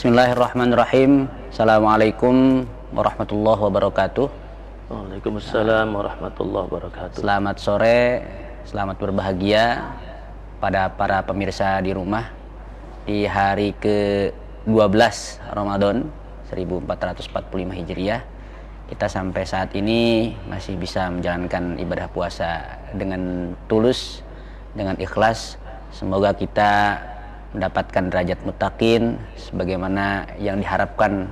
Bismillahirrahmanirrahim. Assalamualaikum warahmatullahi wabarakatuh. Waalaikumsalam warahmatullahi wabarakatuh. Selamat sore, selamat berbahagia pada para pemirsa di rumah di hari ke-12 Ramadan 1445 Hijriah. Kita sampai saat ini masih bisa menjalankan ibadah puasa dengan tulus, dengan ikhlas. Semoga kita mendapatkan derajat muttaqin sebagaimana yang diharapkan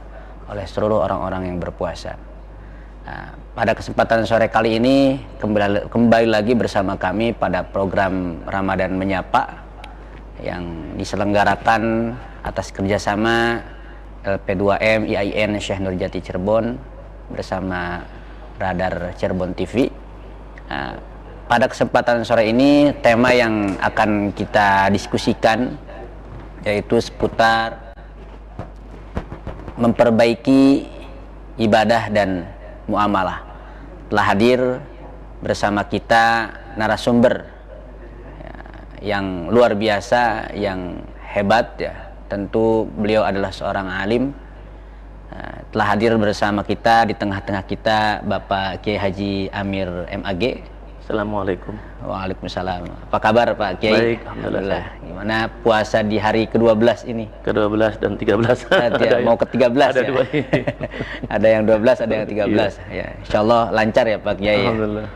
oleh seluruh orang-orang yang berpuasa. Nah, pada kesempatan sore kali ini kembali lagi bersama kami pada program Ramadan Menyapa yang diselenggarakan atas kerjasama LP2M IAIN Syekh Nurjati Cirebon bersama Radar Cirebon TV. Nah, pada kesempatan sore ini tema yang akan kita diskusikan yaitu seputar memperbaiki ibadah dan muamalah. Telah hadir bersama kita narasumber yang luar biasa, yang hebat ya. Tentu beliau adalah seorang alim. Telah hadir bersama kita, di tengah-tengah kita Bapak Kiai Haji Amir MAG. Assalamualaikum. Waalaikumsalam. Apa kabar Pak Kiai? Baik, alhamdulillah. Gimana puasa di hari ke-12 ini? Ke-12 dan 13. Mau ke-13 ada ya? dua ini. Ada yang 12, ada yang 13. Ya, insyaallah lancar ya Pak Kiai. Alhamdulillah.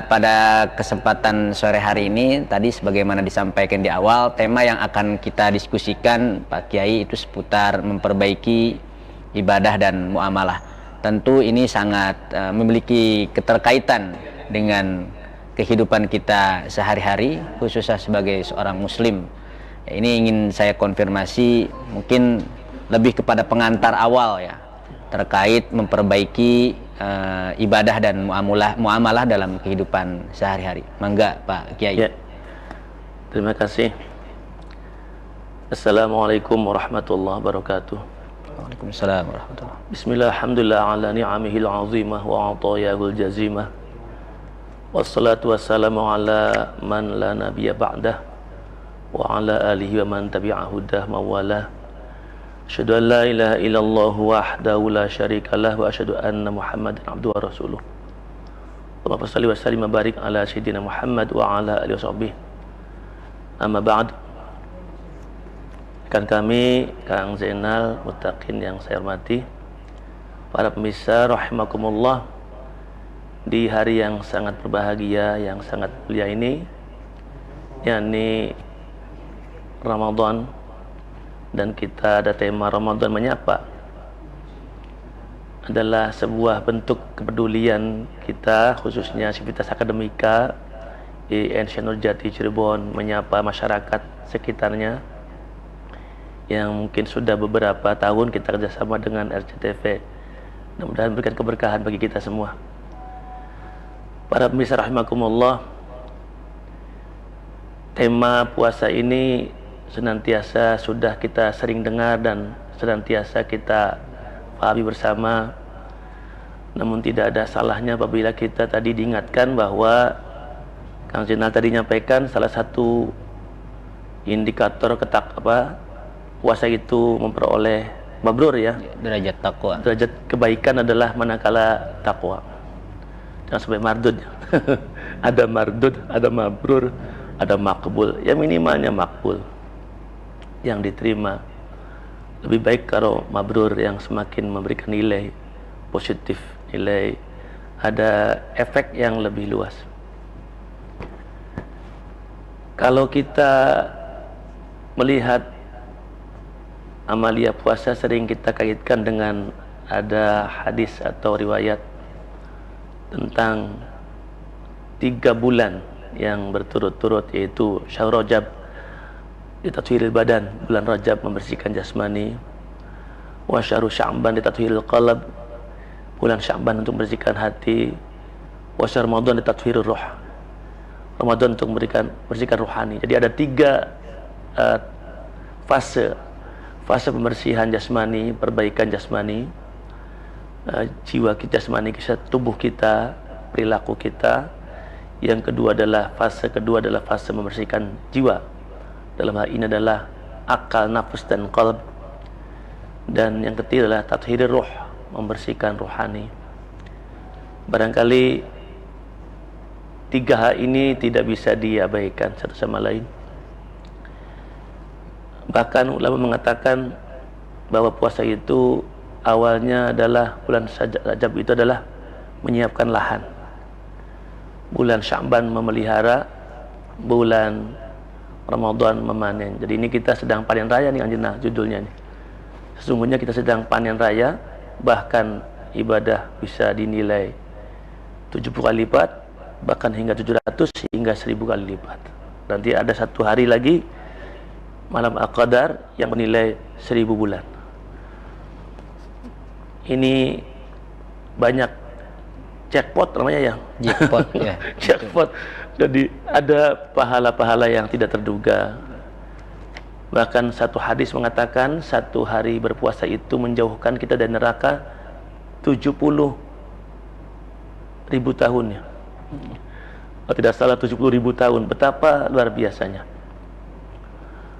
Pada kesempatan sore hari ini tadi sebagaimana disampaikan di awal, tema yang akan kita diskusikan Pak Kiai itu seputar memperbaiki ibadah dan muamalah. Tentu ini sangat memiliki keterkaitan dengan kehidupan kita sehari-hari, khususnya sebagai seorang muslim. Ini ingin saya konfirmasi mungkin lebih kepada pengantar awal ya, terkait memperbaiki ibadah dan muamalah dalam kehidupan sehari-hari. Mangga Pak Kiai. Ya. Terima kasih. Assalamualaikum warahmatullahi wabarakatuh. Waalaikumsalam warahmatullahi. Bismillah, alhamdulillah ala ni'amihil azimah wa atayahul jazimah. Wassalatu wassalamu ala man la nabiyya ba'dah wa ala alihi wa man tabi'ahu dah mawalah. Asyhadu an la ilaha illallah wahdahu la syarikalah wa asyhadu anna Muhammadan abduhu wa rasuluh. Allahumma shalli wa sallim wa barik ala sayyidina Muhammad wa ala alihi washabbihi. Amma ba'd. Rekan kami Kang Zainal Muttaqin yang saya hormati, para pemirsa rahimakumullah, di hari yang sangat berbahagia, yang sangat mulia ini, yakni Ramadan, dan kita ada tema Ramadan Menyapa, adalah sebuah bentuk kepedulian kita, khususnya Sivitas Akademika IAIN Syekh Nurjati Cirebon, menyapa masyarakat sekitarnya yang mungkin sudah beberapa tahun kita kerjasama dengan RCTV. Mudah-mudahan berikan keberkahan bagi kita semua. Para pemirsa rahimakumullah, tema puasa ini senantiasa sudah kita sering dengar dan senantiasa kita pahami bersama. Namun tidak ada salahnya apabila kita tadi diingatkan bahwa Kang Zainal tadi nyampaikan salah satu indikator puasa itu memperoleh mabrur ya, Derajat takwa. derajat kebaikan adalah manakala takwa. Jangan sampai mardud. Ada mardud, ada mabrur, ada makbul. Ya minimalnya makbul, yang diterima. Lebih baik kalau mabrur yang semakin memberikan nilai positif, nilai ada efek yang lebih luas. Kalau kita melihat amalia puasa, sering kita kaitkan dengan ada hadis atau riwayat tentang 3 bulan yang berturut-turut, yaitu Syahr Rajab ditatwiril badan, bulan Rajab membersihkan jasmani, wa Syahru Sya'ban ditatwiril qalb, bulan Sya'ban untuk membersihkan hati, wa Syahr Ramadan ditatwiril ruh, Ramadan untuk membersihkan rohani. Jadi ada 3 fase pembersihan jasmani, perbaikan jasmani, jiwa kita, jasmani kita, tubuh kita, perilaku kita. Yang kedua adalah fase membersihkan jiwa. Dalam hal ini adalah akal, nafas dan qalb. Dan yang ketiga adalah tathhirur ruh, membersihkan rohani. Barangkali tiga hal ini tidak bisa diabaikan satu sama lain. Bahkan ulama mengatakan bahwa puasa itu awalnya adalah bulan Rajab itu adalah menyiapkan lahan. Bulan Sya'ban memelihara, bulan Ramadan memanen. Jadi ini kita sedang panen raya nih Anjena judulnya nih. Sesungguhnya kita sedang panen raya, bahkan ibadah bisa dinilai 70 kali lipat, bahkan hingga 700 hingga 1000 kali lipat. Nanti ada satu hari lagi malam Al-Qadar yang bernilai 1000 bulan. Ini banyak jackpot namanya ya. Jackpot ya. Jackpot. Jadi ada pahala-pahala yang tidak terduga. Bahkan satu hadis mengatakan satu hari berpuasa itu menjauhkan kita dari neraka 70.000 tahun ya. Kalau tidak salah 70.000 tahun. Betapa luar biasanya.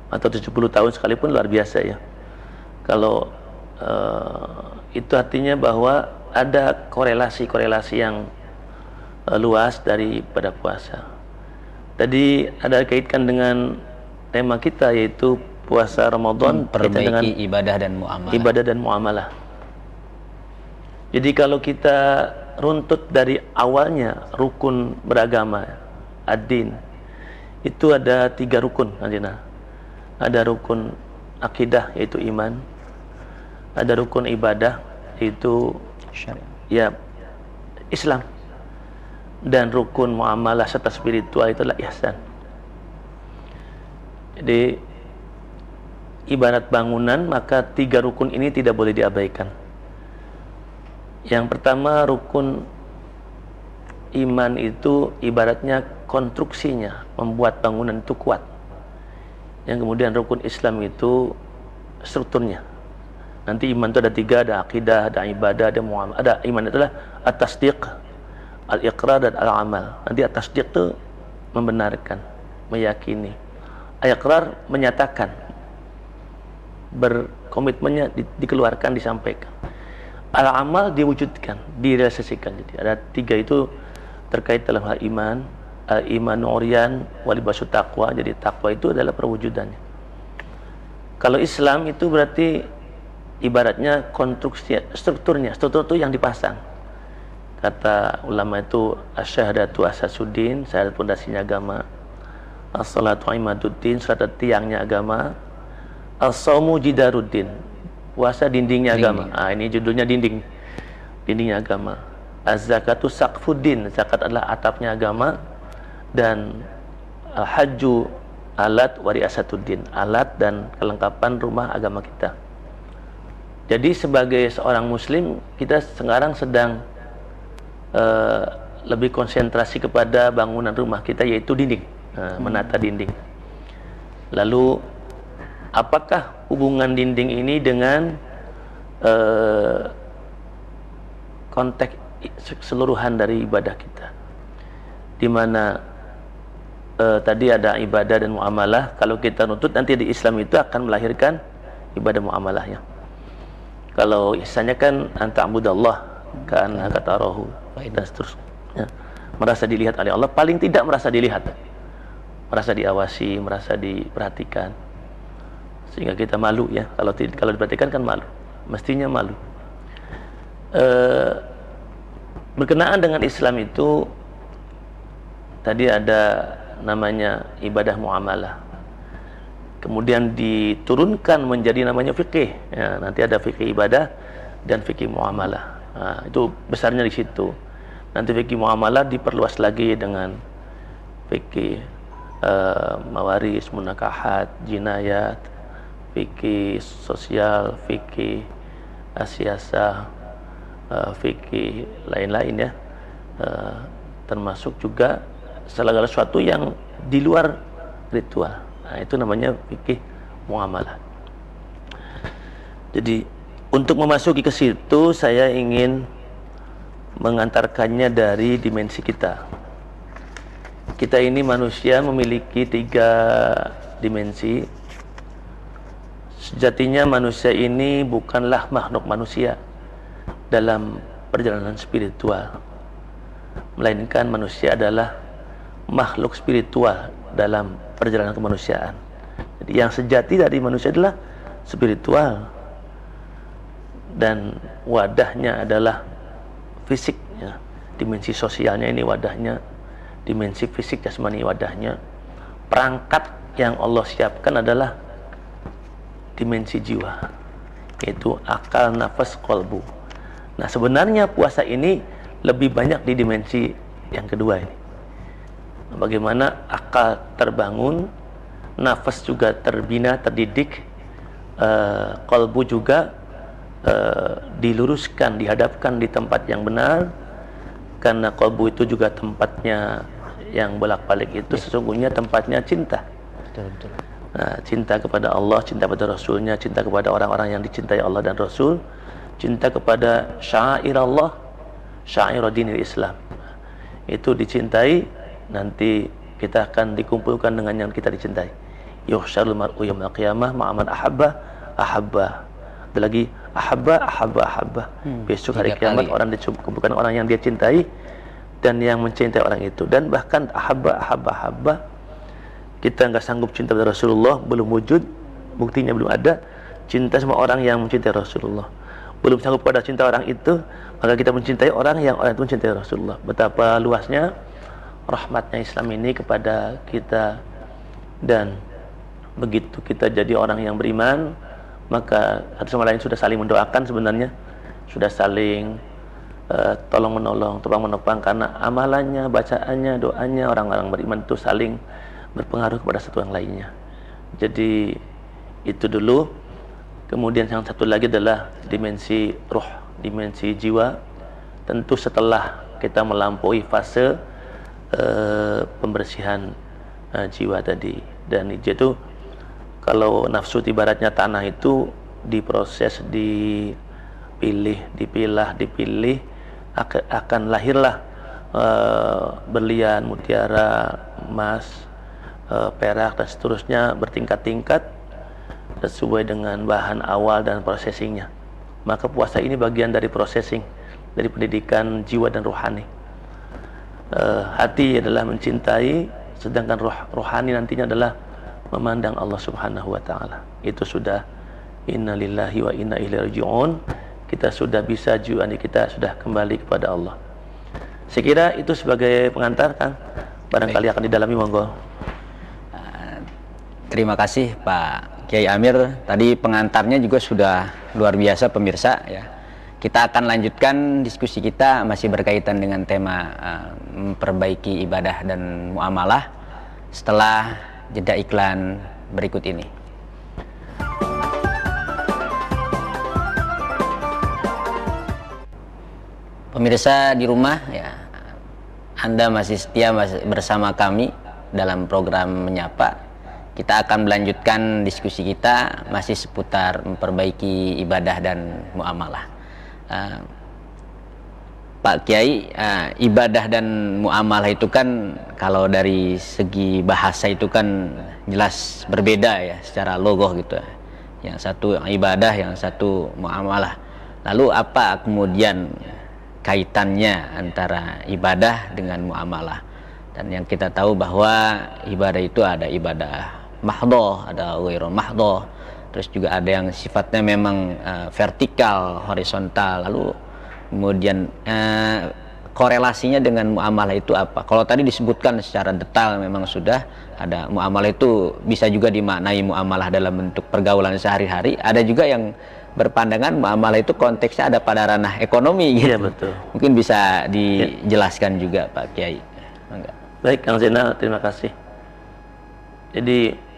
Atau 70 tahun sekalipun luar biasa ya. Kalau itu artinya bahwa ada korelasi-korelasi yang luas daripada puasa. Tadi ada kaitkan dengan tema kita yaitu puasa Ramadan dengan ibadah dan muamalah. Ibadah dan muamalah. Jadi kalau kita runtut dari awalnya rukun beragama, ad-din, itu ada 3 rukun, Anjena. Ada rukun akidah yaitu iman, ada rukun ibadah yaitu syariat, ya Islam, dan rukun muamalah serta spiritual itulah ihsan. Jadi ibarat bangunan, maka 3 rukun ini tidak boleh diabaikan. Yang pertama, rukun iman itu ibaratnya konstruksinya, membuat bangunan itu kuat. Yang kemudian rukun Islam itu strukturnya. Nanti iman itu ada 3, ada akidah, ada ibadah, ada muamalah. Ada iman itulah at-tasdiq, al-iqrar dan al-amal. Nanti at-tasdiq itu membenarkan, meyakini. Al-iqrar menyatakan, berkomitmennya dikeluarkan, disampaikan. Al-amal diwujudkan, direalisasikan. Jadi ada 3 itu terkait dalam hal iman. Al-iman uriyan walibasu taqwa. Jadi taqwa itu adalah perwujudannya. Kalau Islam itu berarti ibaratnya konstruksi, strukturnya. Struktur itu yang dipasang. Kata ulama itu asyhadatu asasuddin, syahadat pondasinya agama. As-salatu imaduddin, salat tiangnya agama. As-saumu jidaruddin, puasa dindingnya agama. Ini judulnya dindingnya agama. Az-zakatu saqfuddin, zakat adalah atapnya agama. Dan hajju alat wariasatuddin, alat dan kelengkapan rumah agama kita. Jadi sebagai seorang muslim, kita sekarang sedang lebih konsentrasi kepada bangunan rumah kita, yaitu dinding, menata dinding. Lalu apakah hubungan dinding ini dengan konteks keseluruhan dari ibadah kita, di mana tadi ada ibadah dan muamalah. Kalau kita nutut, nanti di Islam itu akan melahirkan ibadah muamalahnya. Kalau ihsannya kan anta'budallah ka'annaka tarahu, dan seterusnya. Merasa dilihat oleh Allah, paling tidak merasa dilihat, merasa diawasi, merasa diperhatikan, sehingga kita malu ya. Kalau diperhatikan kan malu, mestinya malu. Berkenaan dengan Islam itu tadi ada namanya ibadah muamalah, kemudian diturunkan menjadi namanya fikih ya. Nanti ada fikih ibadah dan fikih muamalah. Itu besarnya di situ. Nanti fikih muamalah diperluas lagi dengan fikih mawaris, munakahat, jinayat, fikih sosial, fikih siasah, fikih lain-lain ya, termasuk juga segala sesuatu yang di luar ritual. Itu namanya fikih muamalah. Jadi untuk memasuki ke situ, saya ingin mengantarkannya dari dimensi kita. Kita ini manusia memiliki 3 dimensi. Sejatinya manusia ini bukanlah makhluk manusia dalam perjalanan spiritual, melainkan manusia adalah makhluk spiritual dalam perjalanan kemanusiaan. Jadi yang sejati dari manusia adalah spiritual, dan wadahnya adalah fisik, ya. Dimensi sosialnya ini wadahnya, dimensi fisik jasmani wadahnya. Perangkat yang Allah siapkan adalah dimensi jiwa, yaitu akal, nafas, qalbu. Nah, sebenarnya puasa ini lebih banyak di dimensi yang kedua ini. Bagaimana akal terbangun, nafas juga terbina, terdidik, qalbu juga diluruskan, dihadapkan di tempat yang benar, karena qalbu itu juga tempatnya yang bolak-balik itu sesungguhnya tempatnya cinta. Betul. Nah, cinta kepada Allah, cinta kepada Rasulnya, cinta kepada orang-orang yang dicintai Allah dan Rasul, cinta kepada syair Allah, syair dinil Islam. Itu dicintai, nanti kita akan dikumpulkan dengan yang kita dicintai. Yuhsyarul mar'u yaumil qiyamah ma'a man ahabba. Ada lagi ahabba. Besok hari kiamat orang dikumpulkan orang yang dia cintai dan yang mencintai orang itu. Dan bahkan ahabba. Kita nggak sanggup cinta pada Rasulullah, belum wujud, buktinya belum ada. Cinta sama orang yang mencintai Rasulullah, belum sanggup pada cinta orang itu, maka kita mencintai orang yang orang itu mencintai Rasulullah. Betapa luasnya rahmatnya Islam ini kepada kita. Dan begitu kita jadi orang yang beriman, maka satu sama lain sudah saling mendoakan sebenarnya, sudah saling tolong menolong, tolong menopang, karena amalannya, bacaannya, doanya orang-orang beriman itu saling berpengaruh kepada satu yang lainnya. Jadi itu dulu. Kemudian yang satu lagi adalah dimensi ruh, dimensi jiwa. Tentu setelah kita melampaui fase pembersihan jiwa tadi. Dan itu kalau nafsu ibaratnya tanah itu diproses, dipilah, akan lahirlah berlian, mutiara, emas, perak dan seterusnya bertingkat-tingkat sesuai dengan bahan awal dan processingnya. Maka puasa ini bagian dari processing, dari pendidikan jiwa dan rohani. Hati adalah mencintai, sedangkan rohani nantinya adalah memandang Allah Subhanahu wa taala. Itu sudah innalillahi wa inna ilaihi raji'un. Kita sudah bisa, jiwa kita sudah kembali kepada Allah. Saya kira itu sebagai pengantar, Kang. Barangkali akan didalami, monggo. Terima kasih Pak Kiai Amir. Tadi pengantarnya juga sudah luar biasa pemirsa ya. Kita akan lanjutkan diskusi kita masih berkaitan dengan tema memperbaiki ibadah dan muamalah setelah jeda iklan berikut ini. Pemirsa di rumah ya, Anda masih setia bersama kami dalam program Menyapa. Kita akan melanjutkan diskusi kita masih seputar memperbaiki ibadah dan muamalah. Pak Kiai, ibadah dan muamalah itu kan kalau dari segi bahasa itu kan jelas berbeda ya secara logoh gitu. Yang satu ibadah, yang satu muamalah. Lalu apa kemudian kaitannya antara ibadah dengan muamalah? Dan yang kita tahu bahwa ibadah itu ada ibadah mahdoh, ada ghairu mahdoh, terus juga ada yang sifatnya memang vertikal, horizontal. Lalu kemudian korelasinya dengan muamalah itu apa? Kalau tadi disebutkan secara detail memang sudah ada muamalah itu bisa juga dimaknai muamalah dalam bentuk pergaulan sehari-hari. Ada juga yang berpandangan muamalah itu konteksnya ada pada ranah ekonomi gitu. Iya, betul. Mungkin bisa dijelaskan juga Pak Kiai. Enggak. Baik, Kang Zainal, terima kasih. Jadi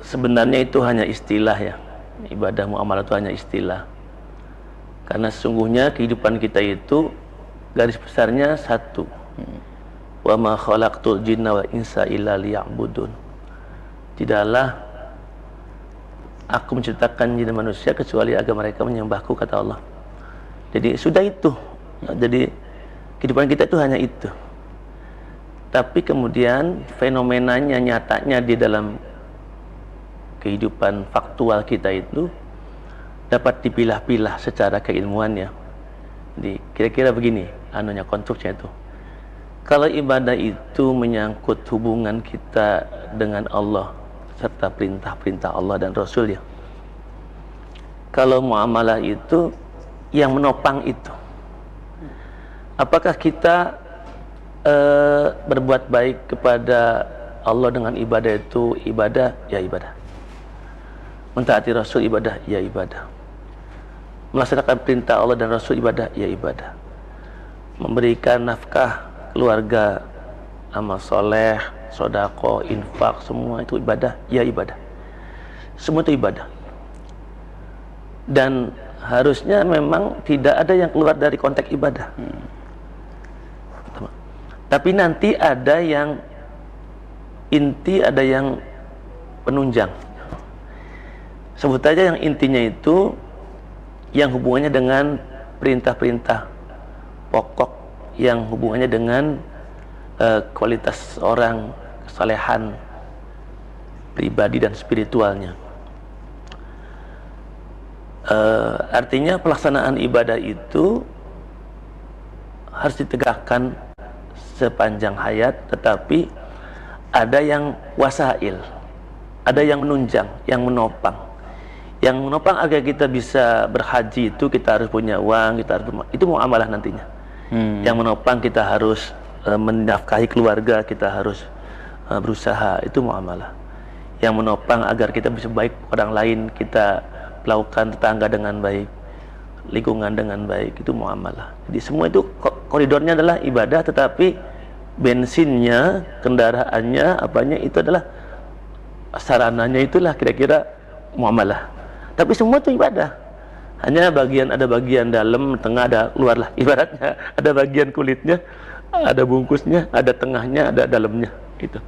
sebenarnya itu hanya istilah ya. Ibadah muamalah itu hanya istilah. Karena sesungguhnya kehidupan kita itu garis besarnya satu. Wa ma khalaqtul jinna wal insa illa liya'budun. Tidaklah aku menciptakan jin dan manusia kecuali agar mereka menyembahku, kata Allah. Jadi sudah itu. Jadi kehidupan kita itu hanya itu. Tapi kemudian fenomenanya, nyatanya di dalam kehidupan faktual kita itu dapat dipilah-pilah secara keilmuannya. Jadi kira-kira begini anunya, konstruksinya itu. Kalau ibadah itu menyangkut hubungan kita dengan Allah serta perintah-perintah Allah dan Rasul-Nya. Kalau muamalah itu yang menopang itu. Apakah kita berbuat baik kepada Allah dengan ibadah itu ibadah? Ya ibadah. Mentaati Rasul ibadah? Ya ibadah. Melaksanakan perintah Allah dan Rasul ibadah? Ya ibadah. Memberikan nafkah keluarga, amal soleh, sodako, infak, semua itu ibadah? Ya ibadah. Semua itu ibadah. Dan harusnya memang tidak ada yang keluar dari konteks ibadah. Tapi nanti ada yang inti, ada yang penunjang. Sebut aja yang intinya itu yang hubungannya dengan perintah-perintah pokok, yang hubungannya dengan kualitas orang, kesalehan pribadi dan spiritualnya. Artinya pelaksanaan ibadah itu harus ditegakkan sepanjang hayat, tetapi ada yang wasail, ada yang menunjang, yang menopang. Yang menopang agar kita bisa berhaji itu kita harus punya uang, kita harus itu muamalah nantinya. Yang menopang kita harus menafkahi keluarga, kita harus berusaha, itu muamalah. Yang menopang agar kita bisa baik orang lain, kita melakukan tetangga dengan baik, lingkungan dengan baik, itu muamalah. Jadi semua itu koridornya adalah ibadah, tetapi bensinnya, kendaraannya, apanya itu adalah sarananya, itulah kira-kira muamalah. Tapi semua itu ibadah. Hanya ada bagian dalam, tengah, ada luar lah ibaratnya. Ada bagian kulitnya, ada bungkusnya, ada tengahnya, ada dalamnya. Gitu.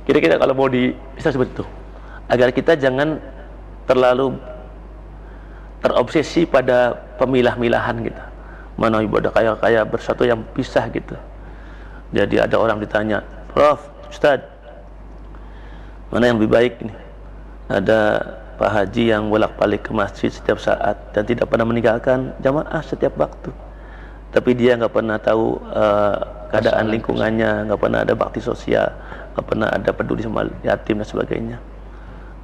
Kira-kira kalau mau bisa seperti itu. Agar kita jangan terlalu terobsesi pada pemilah-milahan gitu. Mana ibadah kayak bersatu yang pisah gitu. Jadi ada orang ditanya, Prof, Ustaz, mana yang lebih baik nih? Ada Pak Haji yang bolak-balik ke masjid setiap saat dan tidak pernah meninggalkan jamaah setiap waktu. Tapi dia nggak pernah tahu keadaan lingkungannya, nggak pernah ada bakti sosial, nggak pernah ada peduli sama yatim dan sebagainya.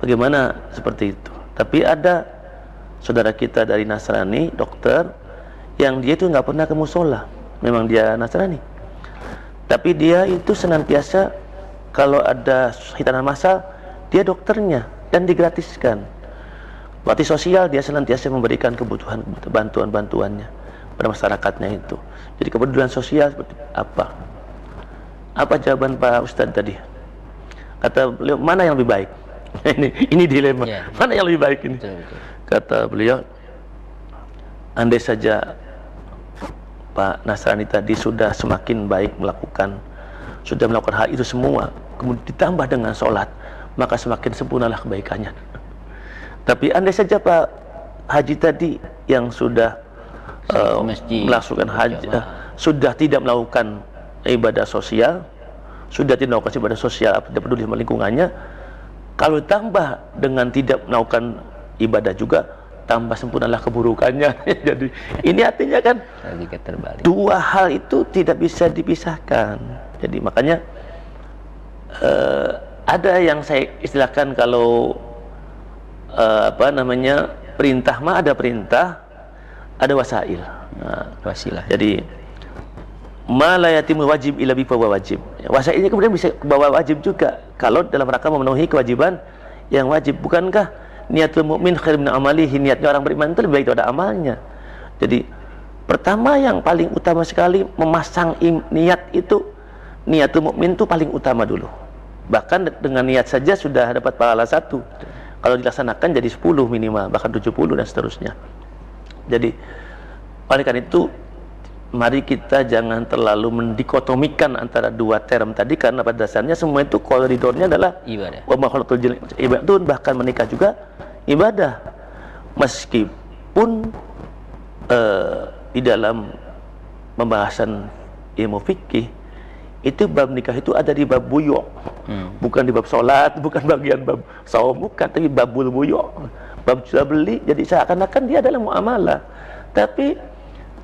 Bagaimana seperti itu? Tapi ada saudara kita dari Nasrani, dokter, yang dia itu nggak pernah ke musola. Memang dia Nasrani. Tapi dia itu senantiasa kalau ada hitanan massal, dia dokternya dan digratiskan. Bakti sosial, dia senantiasa memberikan kebutuhan, bantuan-bantuannya pada masyarakatnya itu. Jadi kepedulian sosial seperti apa? Apa jawaban Pak Ustadz tadi? Kata beliau, mana yang lebih baik? ini dilema. Yeah. Mana yang lebih baik ini? Betul. Kata beliau, andai saja Pak Nasrani tadi sudah semakin baik sudah melakukan hal itu semua, kemudian ditambah dengan sholat, maka semakin sempurnalah kebaikannya. Tapi andai saja Pak Haji tadi yang sudah melakukan haji, sudah tidak melakukan ibadah sosial, sudah tidak melakukan ibadah sosial, tidak peduli sama lingkungannya, kalau tambah dengan tidak melakukan ibadah juga, tambah sempurnalah keburukannya. Jadi ini artinya kan dua hal itu tidak bisa dipisahkan. Jadi makanya ada yang saya istilahkan kalau perintah mah ada perintah, ada wasail. Wasilah. Jadi ma la yatimul wajib illa bi fahuwa wajib. Wasailnya kemudian bisa bawa wajib juga kalau dalam rangka memenuhi kewajiban yang wajib. Bukankah niatul mukmin khair min amalihi, niatnya orang beriman itu lebih baik daripada amalnya. Jadi pertama yang paling utama sekali memasang niat itu, niatul mukmin itu paling utama dulu. Bahkan dengan niat saja sudah dapat pahala 1. Kalau dilaksanakan jadi 10 minimal, bahkan 70 dan seterusnya. Jadi oleh karena itu mari kita jangan terlalu mendikotomikan antara dua term tadi, karena pada dasarnya semua itu koridornya adalah ibadah. Wa ma khalaqtul jinna ibadah, bahkan menikah juga ibadah. Meskipun di dalam pembahasan ilmu fikih itu bab nikah itu ada di bab buyu'. Bukan di bab sholat, bukan bagian bab saum, bukan, tapi babul buyu', bab jual beli. Jadi seakan-akan dia adalah muamalah. Tapi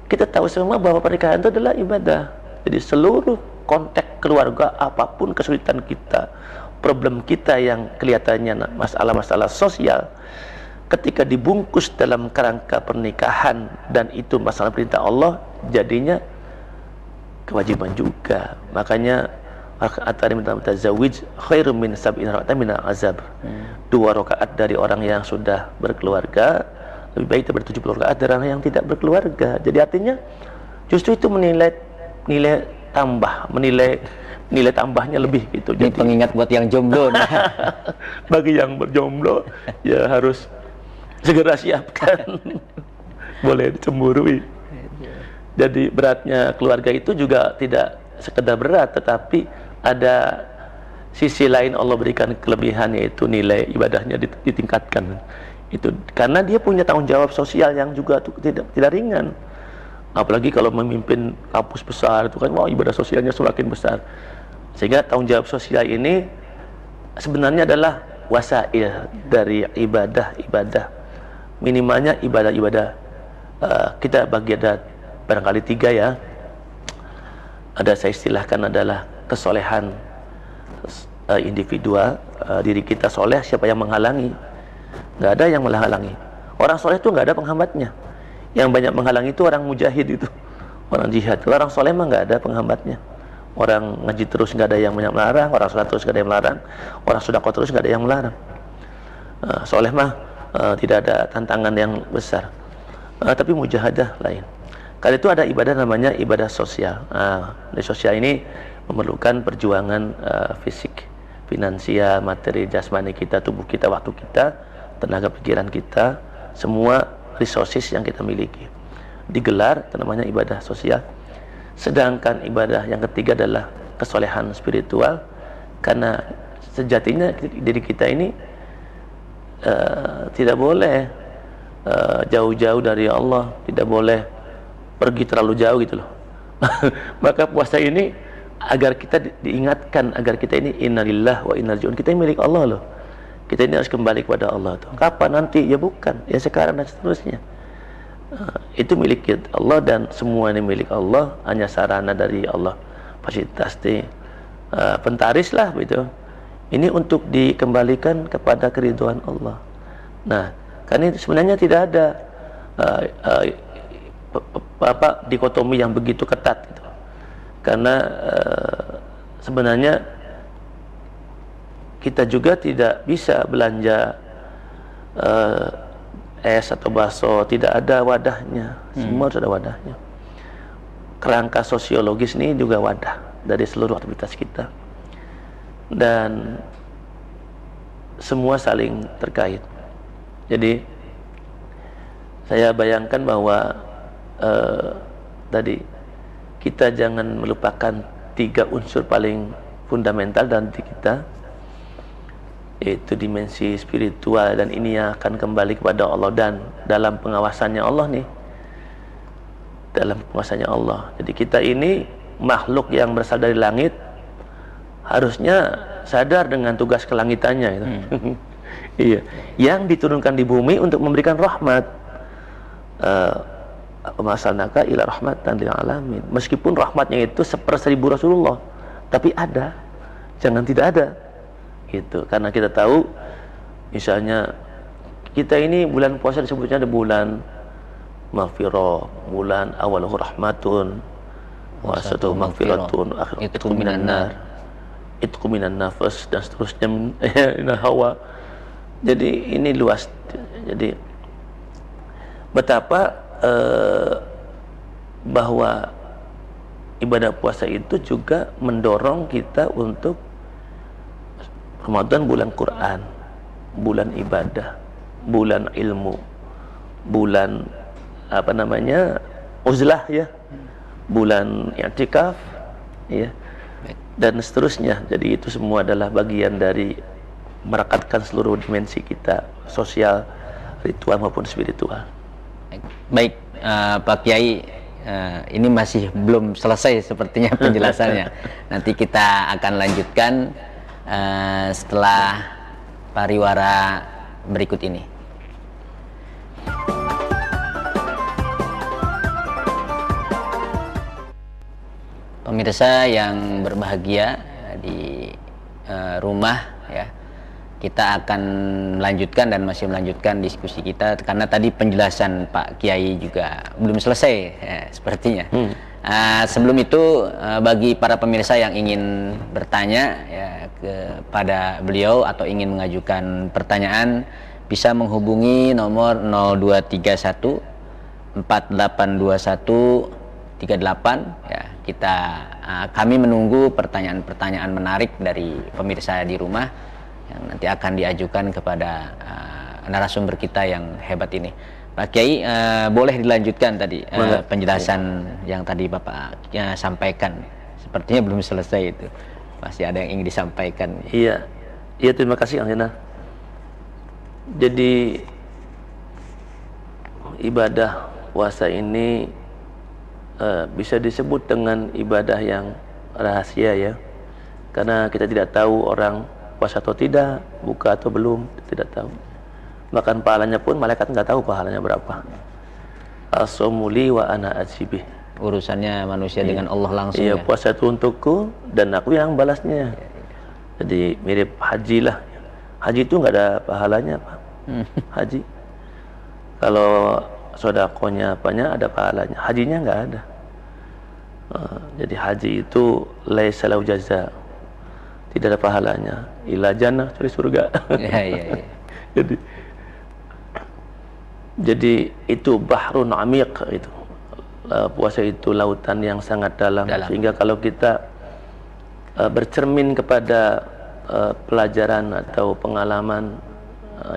kita tahu semua bahwa pernikahan itu adalah ibadah. Jadi seluruh konteks keluarga, apapun kesulitan kita, problem kita yang kelihatannya masalah-masalah sosial, ketika dibungkus dalam kerangka pernikahan dan itu masalah perintah Allah, jadinya kewajiban juga. Makanya rakaat min tazawwij khairum min sab'in raka'atan min azab. 2 rakaat dari orang yang sudah berkeluarga lebih baik daripada 70 rakaat dari orang yang tidak berkeluarga. Jadi artinya justru itu nilai tambahnya lebih gitu. Ini jadi pengingat buat yang jomblo nih. bagi yang berjomblo ya harus segera siapkan. Boleh dicemburui. Jadi beratnya keluarga itu juga tidak sekedar berat, tetapi ada sisi lain Allah berikan kelebihan, yaitu nilai ibadahnya ditingkatkan. Itu karena dia punya tanggung jawab sosial yang juga tidak ringan. Apalagi kalau memimpin kampus besar itu kan, wah, ibadah sosialnya semakin besar. Sehingga tanggung jawab sosial ini sebenarnya adalah wasail dari ibadah-ibadah. Minimalnya ibadah-ibadah kita bagi ada barangkali 3 ya. Ada saya istilahkan adalah kesolehan individual, diri kita soleh, siapa yang menghalangi? Nggak ada yang menghalangi. Orang soleh itu nggak ada penghambatnya. Yang banyak menghalangi itu orang mujahid itu, orang jihad. Orang soleh mah nggak ada penghambatnya. Orang ngaji terus nggak ada yang melarang, orang sholat terus nggak ada yang melarang, orang sedekah terus nggak ada yang melarang. Soleh mah tidak ada tantangan yang besar. Tapi mujahadah lain. Kali itu ada ibadah namanya ibadah sosial. Di sosial ini memerlukan perjuangan fisik, finansial, materi, jasmani kita, tubuh kita, waktu kita, tenaga pikiran kita, semua resources yang kita miliki. Digelar, itu namanya ibadah sosial. Sedangkan ibadah yang ketiga adalah kesolehan spiritual, karena sejatinya diri kita ini tidak boleh jauh-jauh dari Allah, tidak boleh pergi terlalu jauh gitu loh. Maka puasa ini agar kita diingatkan, agar kita ini innalillah wa inna ilaihi raji'un, kita ini milik Allah loh. Kita ini harus kembali kepada Allah tuh. Kapan nanti? Ya bukan, ya sekarang dan seterusnya. Itu milik Allah dan semua ini milik Allah, hanya sarana dari Allah. Fasilitas pentaris lah gitu. Ini untuk dikembalikan kepada keridhaan Allah. Nah, karena sebenarnya tidak ada dikotomi yang begitu ketat gitu. Karena sebenarnya kita juga tidak bisa belanja es atau bakso, tidak ada wadahnya. Semua harus ada wadahnya. Kerangka sosiologis ini juga wadah dari seluruh aktivitas kita, dan semua saling terkait. Jadi saya bayangkan bahwa tadi kita jangan melupakan 3 unsur paling fundamental dalam diri kita, yaitu dimensi spiritual, dan ini yang akan kembali kepada Allah dan dalam pengawasannya Allah nih, dalam pengawasannya Allah. Jadi kita ini makhluk yang berasal dari langit, harusnya sadar dengan tugas kelangitannya itu. Iya, yang diturunkan di bumi untuk memberikan rahmat. Masalnaka ila rahmatan lil alamin. Meskipun rahmatnya itu 1/1000 Rasulullah, tapi ada, jangan tidak ada. Gitu. Karena kita tahu, misalnya kita ini bulan puasa disebutnya ada bulan maghfirah, bulan awaluhu rahmatun, wasatuhu maghfiratun, itqu minan nar, itqu minan nafas, dan seterusnya, minal hawa. Jadi ini luas. Jadi betapa bahwa ibadah puasa itu juga mendorong kita untuk Ramadan, bulan Quran, bulan ibadah, bulan ilmu, bulan uzlah ya, bulan i'tikaf ya, dan seterusnya. Jadi itu semua adalah bagian dari merekatkan seluruh dimensi kita, sosial, ritual maupun spiritual. Baik, Pak Kiai, ini masih belum selesai sepertinya penjelasannya. Nanti kita akan lanjutkan setelah pariwara berikut ini. Pemirsa yang berbahagia di rumah ya, kita akan melanjutkan dan masih melanjutkan diskusi kita karena tadi penjelasan Pak Kiai juga belum selesai ya, sepertinya. Sebelum itu bagi para pemirsa yang ingin bertanya ya kepada beliau atau ingin mengajukan pertanyaan bisa menghubungi nomor 0231 4821 38 ya. Kami menunggu pertanyaan-pertanyaan menarik dari pemirsa di rumah yang nanti akan diajukan kepada narasumber kita yang hebat ini. Pak Kiai, boleh dilanjutkan tadi penjelasan yang tadi Bapak sampaikan. Sepertinya belum selesai itu. Masih ada yang ingin disampaikan. Iya, terima kasih Kang Hina. Jadi ibadah puasa ini bisa disebut dengan ibadah yang rahasia ya, karena kita tidak tahu orang puasa atau tidak, buka atau belum, tidak tahu. Bahkan pahalanya pun malaikat nggak tahu pahalanya berapa. As-somuli wa ana ajibih. Urusannya manusia dengan Allah langsung. Iya, ya? puasa itu untukku dan aku yang balasnya. Jadi mirip haji lah. Haji itu nggak ada pahalanya Pak. Haji. Kalau sodakonya apanya ada pahalanya, hajinya nggak ada. Jadi haji itu laisa lahu jaza, tidak ada pahalanya, ila jannah, cari surga. Ya. jadi itu bahrun amiq, itu puasa itu lautan yang sangat dalam. Sehingga kalau kita bercermin kepada pelajaran atau pengalaman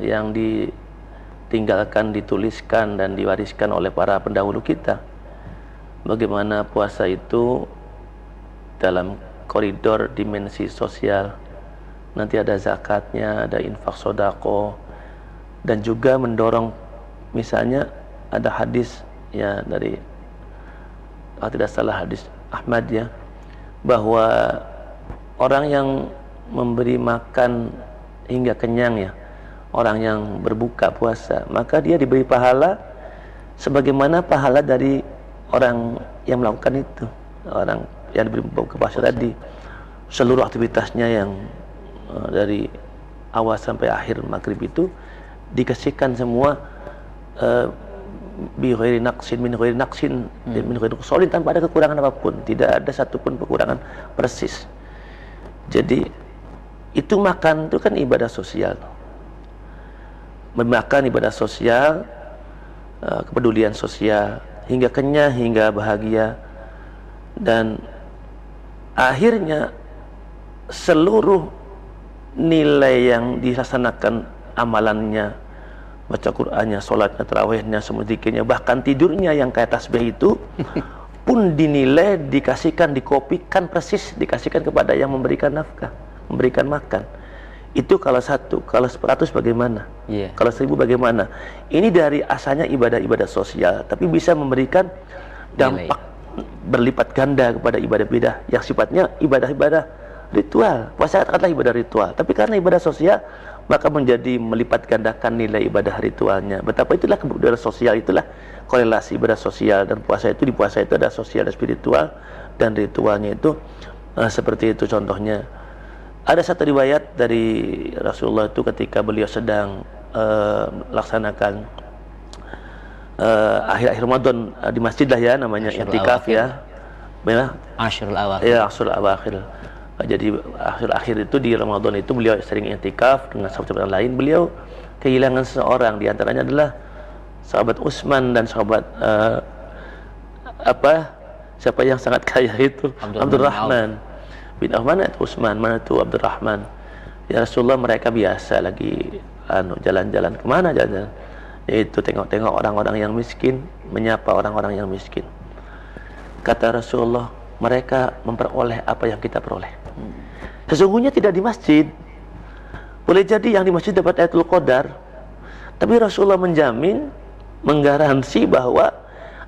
yang ditinggalkan, dituliskan dan diwariskan oleh para pendahulu kita, bagaimana puasa itu dalam koridor dimensi sosial, nanti ada zakatnya, ada infak sodako, dan juga mendorong, misalnya ada hadis ya dari, kalau tidak salah hadis Ahmad ya, bahwa orang yang memberi makan hingga kenyang ya, orang yang berbuka puasa, maka dia diberi pahala sebagaimana pahala dari orang yang melakukan itu, orang yang diberi buka puasa tadi, seluruh aktivitasnya yang dari awal sampai akhir maghrib itu dikasihkan semua bi ghairi naqsin min ghairi naqsin min ghairi nuqsanin, tanpa ada kekurangan apapun, tidak ada satupun kekurangan, persis. Jadi itu makan itu kan ibadah sosial. Memakan ibadah sosial, kepedulian sosial, hingga kenyang, hingga bahagia, dan akhirnya seluruh nilai yang dilaksanakan amalannya, baca Qur'annya, sholatnya, tarawihnya, semua zikirnya, bahkan tidurnya yang kayak tasbih itu pun dinilai, dikasihkan, dikopikan persis, dikasihkan kepada yang memberikan nafkah, memberikan makan. Itu kalau 100, kalau 100 bagaimana? Kalau 1000 bagaimana? Ini dari asalnya ibadah-ibadah sosial, tapi bisa memberikan dampak berlipat ganda kepada ibadah-ibadah yang sifatnya ibadah-ibadah ritual. Puasa adalah ibadah ritual, tapi karena ibadah sosial, maka menjadi melipat gandakan nilai ibadah ritualnya. Betapa itulah kebutuhan sosial, itulah korelasi ibadah sosial dan puasa itu. Di puasa itu ada sosial dan spiritual, dan ritualnya itu seperti itu. Contohnya ada satu riwayat dari Rasulullah itu ketika beliau sedang melaksanakan akhir-akhir Ramadan di masjid lah ya, namanya i'tikaf ya. Asyrul Awakhir. Ya, Asyrul Awakhir. Jadi akhir-akhir itu di Ramadan itu beliau sering i'tikaf dengan sahabat lain. Beliau kehilangan seseorang, di antaranya adalah sahabat Utsman dan sahabat siapa yang sangat kaya itu, Abdurrahman bin Auf. Mana itu Utsman, mana itu Abdurrahman? Ya Rasulullah, mereka biasa lagi jalan-jalan. Kemana jalan-jalan? Yaitu tengok-tengok orang-orang yang miskin, menyapa orang-orang yang miskin. Kata Rasulullah, mereka memperoleh apa yang kita peroleh. Sesungguhnya tidak di masjid. Boleh jadi yang di masjid dapat Lailatul Qadar, tapi Rasulullah menjamin, menggaransi bahwa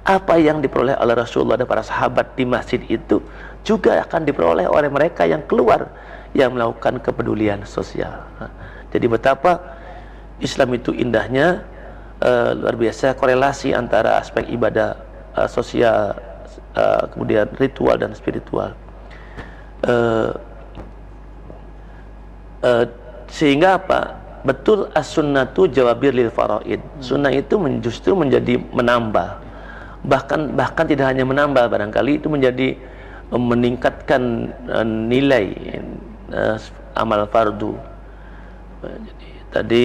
apa yang diperoleh oleh Rasulullah dan para sahabat di masjid itu juga akan diperoleh oleh mereka yang keluar, yang melakukan kepedulian sosial. Jadi betapa Islam itu indahnya, luar biasa korelasi antara aspek ibadah sosial, kemudian ritual dan spiritual. Sehingga apa? Betul as-sunnatu jawabir lil faraid. Sunnah itu justru menjadi menambah. Bahkan tidak hanya menambah, barangkali itu menjadi meningkatkan nilai amal fardu. Jadi tadi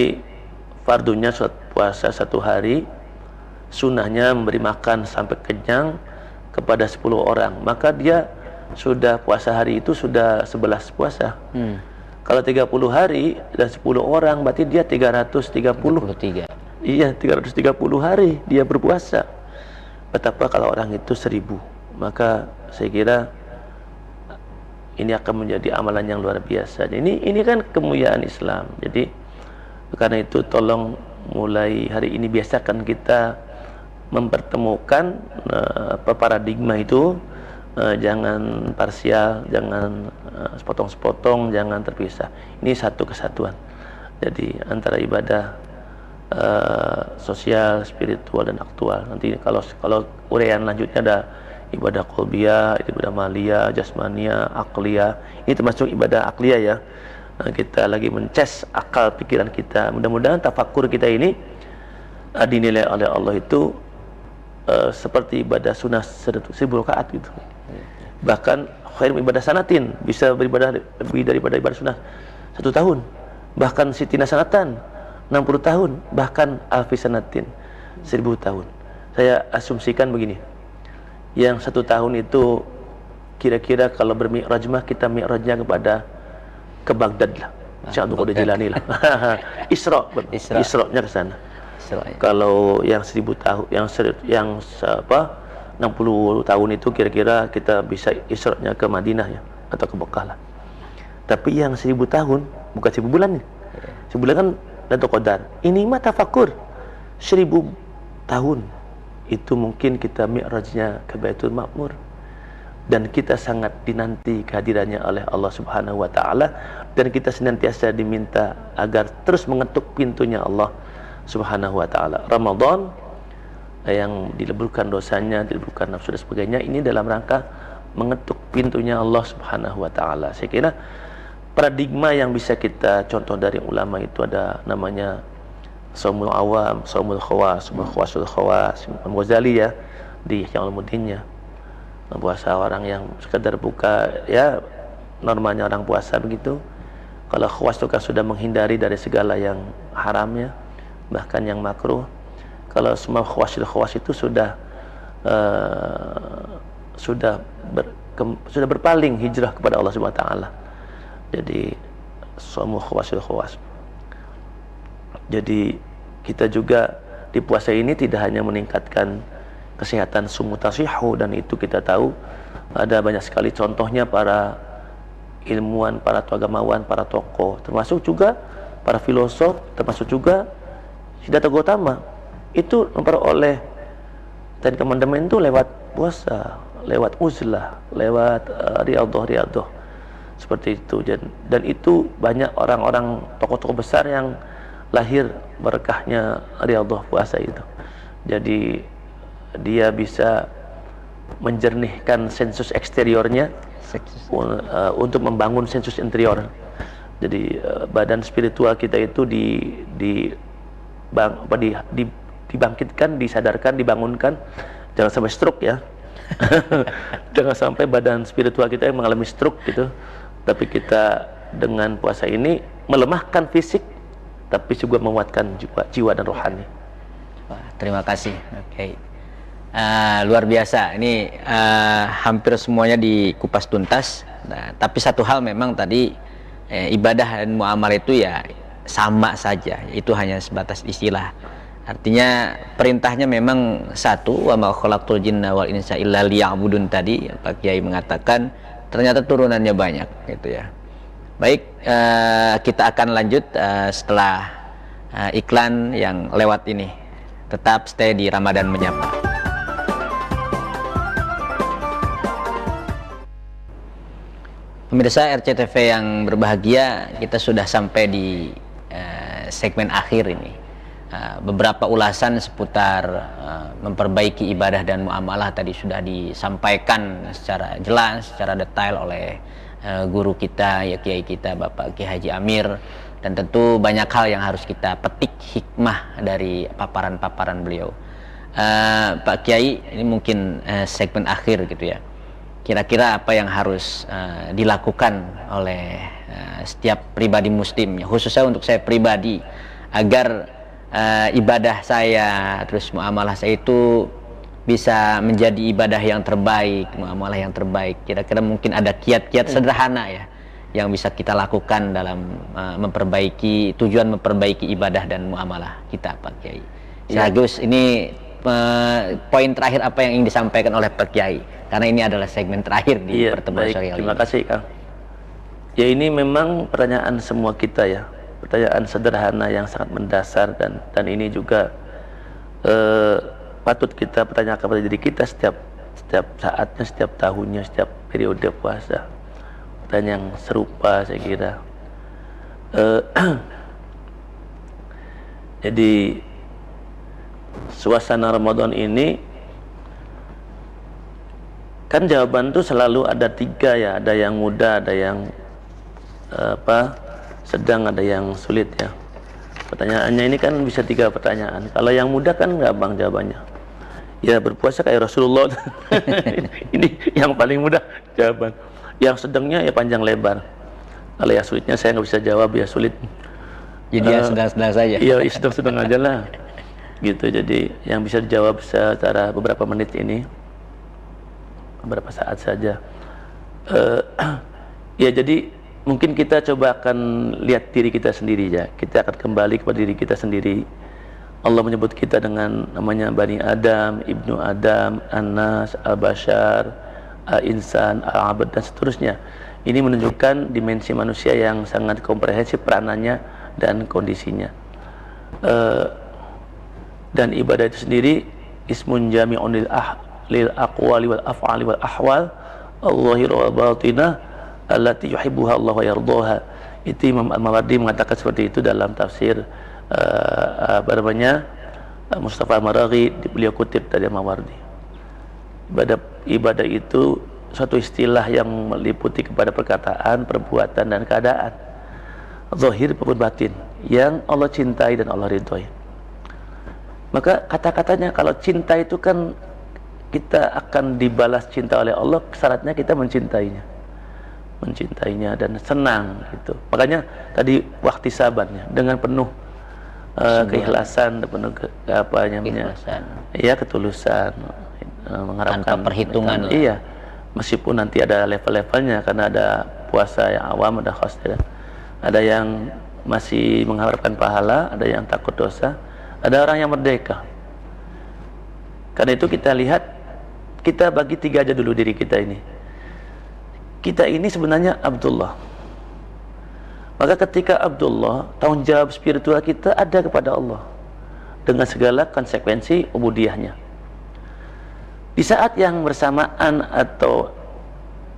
fardunya puasa 1 hari, sunnahnya memberi makan sampai kenyang kepada 10 orang. Maka dia sudah puasa hari itu sudah 11 puasa. Kalau 30 hari dan 10 orang berarti dia 330. Iya, 330 hari dia berpuasa. Betapa kalau orang itu 1000. Maka saya kira ini akan menjadi amalan yang luar biasa. Ini kan kemuliaan Islam. Jadi karena itu tolong mulai hari ini biasakan kita mempertemukan paradigma itu. Jangan parsial, jangan sepotong-sepotong, jangan terpisah. Ini satu kesatuan. Jadi antara ibadah sosial, spiritual dan aktual. Nanti kalau uraian lanjutnya ada ibadah qalbiyah, ibadah maliyah, jasmaniyah, akliyah. Ini termasuk ibadah akliyah ya. Kita lagi mencas akal pikiran kita. Mudah-mudahan tafakur kita ini dinilai oleh Allah itu seperti ibadah sunnah 1000 rakaat gitu. Bahkan khair ibadah sanatin, bisa beribadah lebih daripada ibadah sunnah 1 tahun, bahkan sitina sanatan 60 tahun, bahkan alfi sanatin 1000 tahun. Saya asumsikan begini, yang 1 tahun itu kira-kira kalau bermi'raj mah kita mi'rajnya ke Baghdad lah, Syekh Abdul Qadir Jilani lah. Isra-nya ke sana. Kalau yang 1000 tahun, yang 60 tahun itu kira-kira kita bisa Isra-nya ke Madinah ya, atau ke Mekah lah. Tapi yang 1000 tahun bukan 1000 bulan nih. 1000 bulan kan Lailatul Qadar. Ini mah tafakur. 1000 tahun itu mungkin kita mi'rajnya ke Baitul Ma'mur. Dan kita sangat dinanti kehadirannya oleh Allah Subhanahu wa taala, dan kita senantiasa diminta agar terus mengetuk pintunya Allah Subhanahu wa taala. Ramadan yang dileburkan dosanya, dileburkan nafsu dan sebagainya, ini dalam rangka mengetuk pintunya Allah Subhanahu wa taala. Saya kira paradigma yang bisa kita contoh dari ulama itu ada namanya Shaumul Awam, Shaumul Khawas, Khawasul Khawas, Imam Ghazali ya di Ihya Ulumuddinnya. Puasa orang yang sekedar buka ya normanya orang puasa begitu. Kalau khawas itu kan sudah menghindari dari segala yang haramnya, bahkan yang makruh. Kalau semua khawas itu sudah berpaling hijrah kepada Allah Subhanahu wa taala. Jadi semua khawas. Jadi kita juga di puasa ini tidak hanya meningkatkan kesehatan sumutasihu, dan itu kita tahu ada banyak sekali contohnya para ilmuwan, para agamawan, para tokoh, termasuk juga para filosof, termasuk juga Siddhartha Gautama itu memperoleh dan kemandemen itu lewat puasa, lewat uzlah, lewat riyadhah seperti itu. Dan itu banyak orang-orang tokoh-tokoh besar yang lahir berkahnya riyadhah puasa itu. Jadi dia bisa menjernihkan sensus eksteriornya untuk membangun sensus interior. Jadi badan spiritual kita itu dibangkitkan, disadarkan, dibangunkan. Jangan sampai stroke ya. Jangan sampai badan spiritual kita yang mengalami stroke gitu. Tapi kita dengan puasa ini melemahkan fisik, tapi juga menguatkan jiwa dan rohani. Wah, terima kasih. Oke. Luar biasa. Ini hampir semuanya dikupas tuntas. Nah, tapi satu hal memang tadi ibadah dan muamalah itu ya sama saja. Itu hanya sebatas istilah. Artinya perintahnya memang satu, wa ma khalaqtul jinna wal insa illa liya'budun tadi Pak Kiai mengatakan, ternyata turunannya banyak gitu ya. Baik, kita akan lanjut setelah iklan yang lewat ini. Tetap stay di Ramadan Menyapa. Pemirsa RCTV yang berbahagia, kita sudah sampai di segmen akhir ini. Beberapa ulasan seputar memperbaiki ibadah dan muamalah tadi sudah disampaikan secara jelas, secara detail oleh guru kita, ya Kiai kita Bapak Kiai Haji Amir, dan tentu banyak hal yang harus kita petik hikmah dari paparan-paparan beliau. Pak Kiai, ini mungkin segmen akhir gitu ya. Kira-kira apa yang harus dilakukan oleh setiap pribadi muslim, khususnya untuk saya pribadi, agar ibadah saya, terus muamalah saya itu bisa menjadi ibadah yang terbaik, muamalah yang terbaik. Kira-kira mungkin ada kiat-kiat sederhana ya yang bisa kita lakukan dalam tujuan memperbaiki ibadah dan muamalah kita, Pak Kiai. Gus, ini poin terakhir apa yang ingin disampaikan oleh Pak Kiai, karena ini adalah segmen terakhir di pertemuan sore ini. Terima kasih, Kang. Ya, ini memang pertanyaan semua kita ya, pertanyaan sederhana yang sangat mendasar, dan ini juga patut kita pertanyakan kepada diri kita setiap saatnya, setiap tahunnya, setiap periode puasa. Pertanyaan yang serupa saya kira. Jadi suasana Ramadan ini kan jawaban tuh selalu ada 3 ya, ada yang mudah, ada yang sedang, ada yang sulit ya. Pertanyaannya ini kan bisa 3 pertanyaan. Kalau yang mudah kan gampang jawabannya, ya berpuasa kayak Rasulullah. Ini yang paling mudah jawaban. Yang sedangnya ya panjang lebar. Kalau yang sulitnya saya nggak bisa jawab, ya sulit. Jadi ya sedang-sedang saja. Iya, sedang-sedang aja lah. Gitu. Jadi yang bisa dijawab secara beberapa menit ini, beberapa saat saja. Ya, jadi mungkin kita coba akan lihat diri kita sendiri ya. Kita akan kembali kepada diri kita sendiri. Allah menyebut kita dengan namanya Bani Adam, Ibnu Adam, An-Nas, Al-Bashar, Al-Insan, Al-Abad, dan seterusnya. Ini menunjukkan dimensi manusia yang sangat komprehensif peranannya dan kondisinya. Dan ibadah itu sendiri ismun jami'un lil aqwali wal af'ali wal ahwal al-zahira wal batinah allati yuhibbuha Allah wa yardaha. Itu Imam Al-Mawardi mengatakan seperti itu dalam tafsir Mustafa Al-Maraghi, beliau kutip dari Al-Mawardi. Ibadah itu suatu istilah yang meliputi kepada perkataan, perbuatan, dan keadaan, zahir maupun batin, yang Allah cintai dan Allah ridhoi. Maka kata-katanya, kalau cinta itu kan kita akan dibalas cinta oleh Allah, syaratnya kita mencintainya dan senang gitu. Makanya tadi waktu sabarnya dengan penuh keikhlasan, penuh ketulusan, mengharapkan tanpa perhitungan. Iya, meskipun nanti ada level-levelnya, karena ada puasa yang awam, ada khas, ada yang masih mengharapkan pahala, ada yang takut dosa, ada orang yang merdeka. Karena itu kita lihat, kita bagi 3 aja dulu diri kita ini. Kita ini sebenarnya Abdullah. Maka ketika Abdullah, tanggung jawab spiritual kita ada kepada Allah dengan segala konsekuensi ubudiyahnya. Di saat yang bersamaan, atau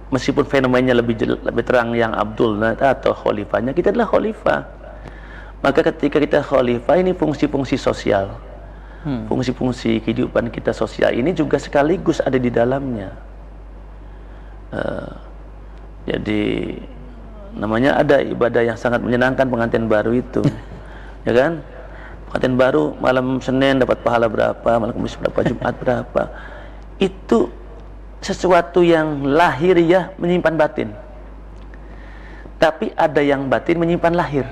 meskipun fenomenanya lebih terang yang Abdullah atau khalifahnya, kita adalah khalifah. Maka ketika kita khalifah, ini fungsi-fungsi sosial, fungsi-fungsi kehidupan kita sosial ini juga sekaligus ada di dalamnya. Jadi namanya ada ibadah yang sangat menyenangkan, pengantin baru itu. Ya kan? Pengantin baru malam Senin dapat pahala berapa, malam Kamis berapa, Jumat berapa. Itu sesuatu yang lahiriah menyimpan batin. Tapi ada yang batin menyimpan lahir.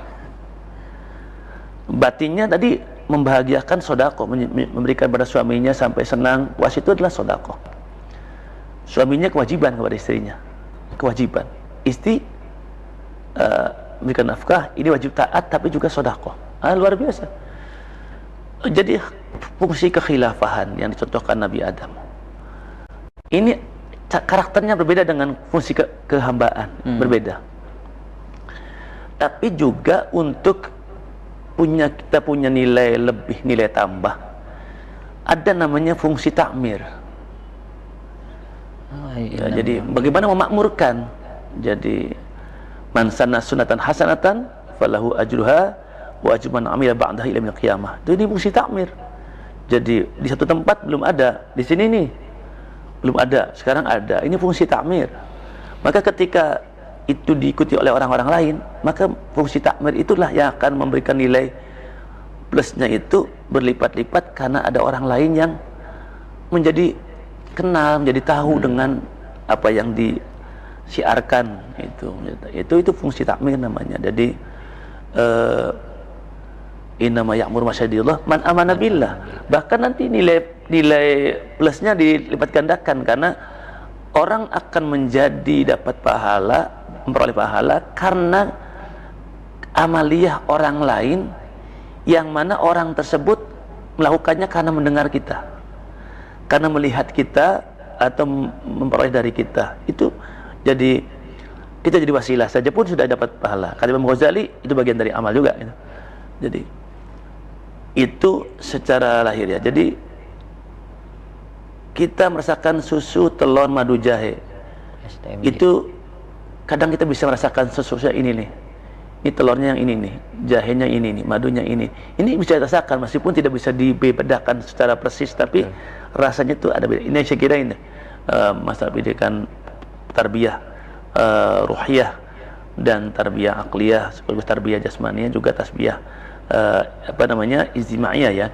Batinnya tadi membahagiakan sodako, memberikan pada suaminya sampai senang. Puasa itu adalah sodako. Suaminya kewajiban kepada istrinya, kewajiban. Istri memberikan nafkah, ini wajib taat, tapi juga sodako. Luar biasa. Jadi fungsi kekhilafahan yang dicontohkan Nabi Adam ini karakternya berbeda dengan fungsi kehambaan, berbeda. Tapi juga untuk kita punya nilai lebih, nilai tambah, ada namanya fungsi takmir. Jadi bagaimana memakmurkan Jadi man sanna sunatan hasanatan falahu ajruha wa ajru man amila ba'daha ila yaumil qiyamah. Itu ini fungsi takmir. Jadi di satu tempat belum ada, di sini nih belum ada, sekarang ada. Ini fungsi takmir. Maka ketika itu diikuti oleh orang-orang lain, maka fungsi takmir itulah yang akan memberikan nilai plusnya itu berlipat-lipat, karena ada orang lain yang menjadi kenal, menjadi tahu dengan apa yang disiarkan. Itu fungsi takmir namanya. Jadi innama ya'muru masyadillah man amana billah. Bahkan nanti nilai plusnya dilipat gandakan, karena orang akan menjadi dapat pahala, memperoleh pahala karena amaliyah orang lain, yang mana orang tersebut melakukannya karena mendengar kita, karena melihat kita, atau memperoleh dari kita. Itu jadi kita jadi wasilah saja pun sudah dapat pahala. Kata Imam Ghazali, itu bagian dari amal juga. Jadi itu secara lahir ya. Jadi kita merasakan susu, telur, madu, jahe. Itu kadang kita bisa merasakan susunya ini nih. Ini telurnya yang ini nih, jahenya ini nih, madunya ini. Ini bisa dirasakan meskipun tidak bisa dibedakan secara persis, tapi rasanya itu ada beda. Ini saya kira ini masalah pendidikan tarbiyah ruhiyah dan tarbiyah akliyah, sekaligus tarbiyah jasmaniyah, juga tasbiyah ijtimaiyah ya.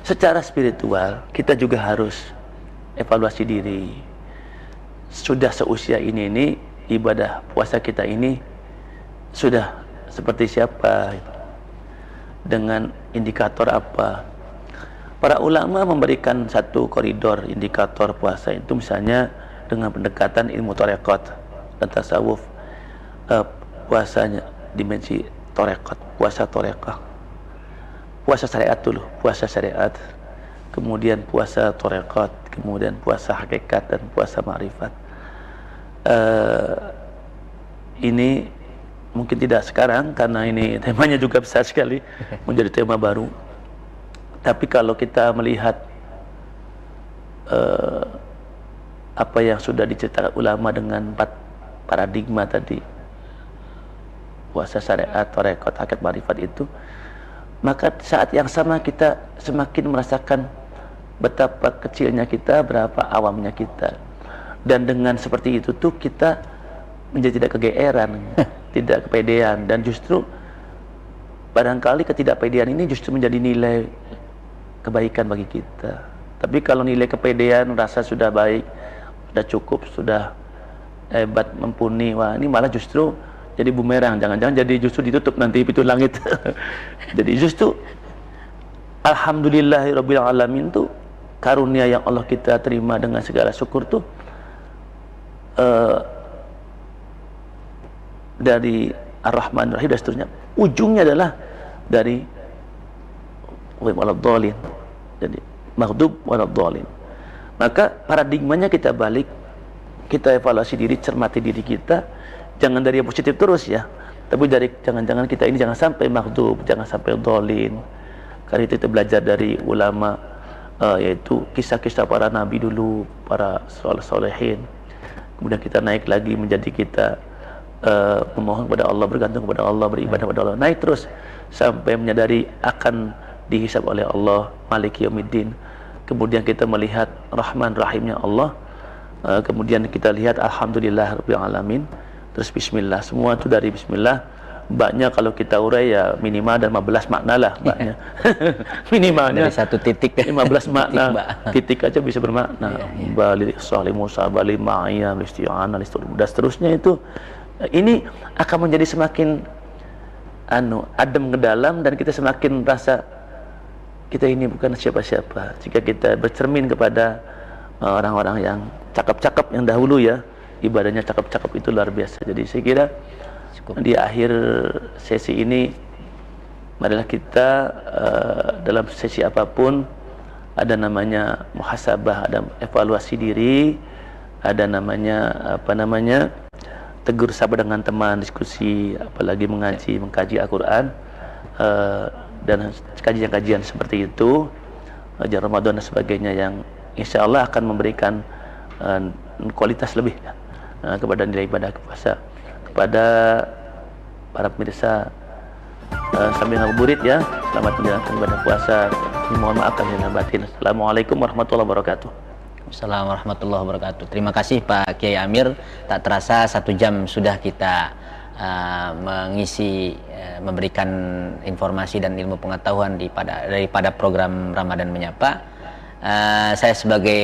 Secara spiritual kita juga harus evaluasi diri. Sudah seusia ini ibadah puasa kita ini sudah seperti siapa, dengan indikator apa. Para ulama memberikan satu koridor indikator puasa itu, misalnya dengan pendekatan ilmu tarekat dan tasawuf. Puasanya dimensi tarekat, puasa tarekah, puasa syariat dulu, puasa syariat, kemudian puasa tarekat, kemudian puasa hakikat, dan puasa ma'rifat. Ini mungkin tidak sekarang karena ini temanya juga besar sekali, menjadi tema baru. Tapi kalau kita melihat apa yang sudah diceritakan ulama dengan 4 paradigma tadi, puasa syariat, tarekat, hakikat, ma'rifat itu, maka saat yang sama kita semakin merasakan betapa kecilnya kita, berapa awamnya kita. Dan dengan seperti itu tuh kita menjadi tidak kegeeran, tidak kepedean, dan justru barangkali ketidakpedean ini justru menjadi nilai kebaikan bagi kita. Tapi kalau nilai kepedean, rasa sudah baik, sudah cukup, sudah hebat, mumpuni, wah ini malah justru jadi bumerang, jangan-jangan jadi justru ditutup nanti pintu langit. Jadi justru alhamdulillahirabbil alamin tuh karunia yang Allah kita terima dengan segala syukur tuh dari Ar-Rahman Ar-Rahim dan seterusnya, ujungnya adalah dari waladhdallin. Jadi maghdub waladhdallin. Maka paradigmanya kita balik, kita evaluasi diri, cermati diri kita, jangan dari yang positif terus ya, tapi dari jangan-jangan kita ini jangan sampai maghdub, jangan sampai dhalin. Karena itu kita belajar dari ulama, yaitu kisah-kisah para nabi dulu, para solehin. Kemudian kita naik lagi menjadi kita memohon kepada Allah, bergantung kepada Allah, beribadah kepada Allah, naik terus sampai menyadari akan dihisab oleh Allah, Maliki Yaumiddin. Kemudian kita melihat Rahman Rahimnya Allah, kemudian kita lihat Alhamdulillah Rabbil Alamin, terus Bismillah. Semua itu dari Bismillah. Mbaknya kalau kita urai ya minimal ada 15 makna lah mbaknya. Minimalnya dari satu titik 15 makna, titik aja bisa bermakna. Bali salih Musa, bali ma'iyah, listi'ana, dan seterusnya. Itu ini akan menjadi semakin adem ke dalam, dan kita semakin rasa kita ini bukan siapa-siapa jika kita bercermin kepada orang-orang yang cakep-cakep yang dahulu ya, ibadahnya cakep-cakep, itu luar biasa. Jadi saya kira di akhir sesi ini marilah kita dalam sesi apapun ada namanya muhasabah, ada evaluasi diri, ada namanya tegur sapa dengan teman, diskusi, apalagi mengkaji Al-Quran, dan kajian-kajian seperti itu, ajar Ramadan dan sebagainya, yang insya Allah akan memberikan kualitas lebih kepada nilai ibadah puasa. Kepada para pemirsa sambil ngabuburit ya, selamat menjalankan ibadah puasa. Mohon maaf lahir dan batin. Assalamualaikum warahmatullahi wabarakatuh. Assalamualaikum warahmatullahi wabarakatuh. Terima kasih Pak Kiai Amir. Tak terasa 1 jam sudah kita memberikan informasi dan ilmu pengetahuan daripada program Ramadan Menyapa. Saya sebagai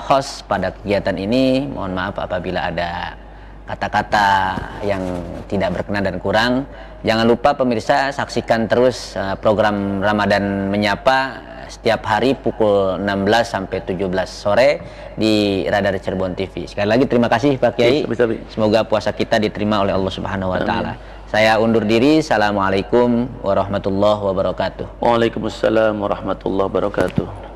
host pada kegiatan ini, mohon maaf apabila ada kata-kata yang tidak berkenan dan kurang. Jangan lupa pemirsa, saksikan terus program Ramadan Menyapa setiap hari pukul 16 sampai 17 sore di Radar Cirebon TV. Sekali lagi terima kasih Pak Kiai. Semoga puasa kita diterima oleh Allah Subhanahu wa taala. Saya undur diri. Assalamualaikum warahmatullahi wabarakatuh. Waalaikumsalam warahmatullahi wabarakatuh.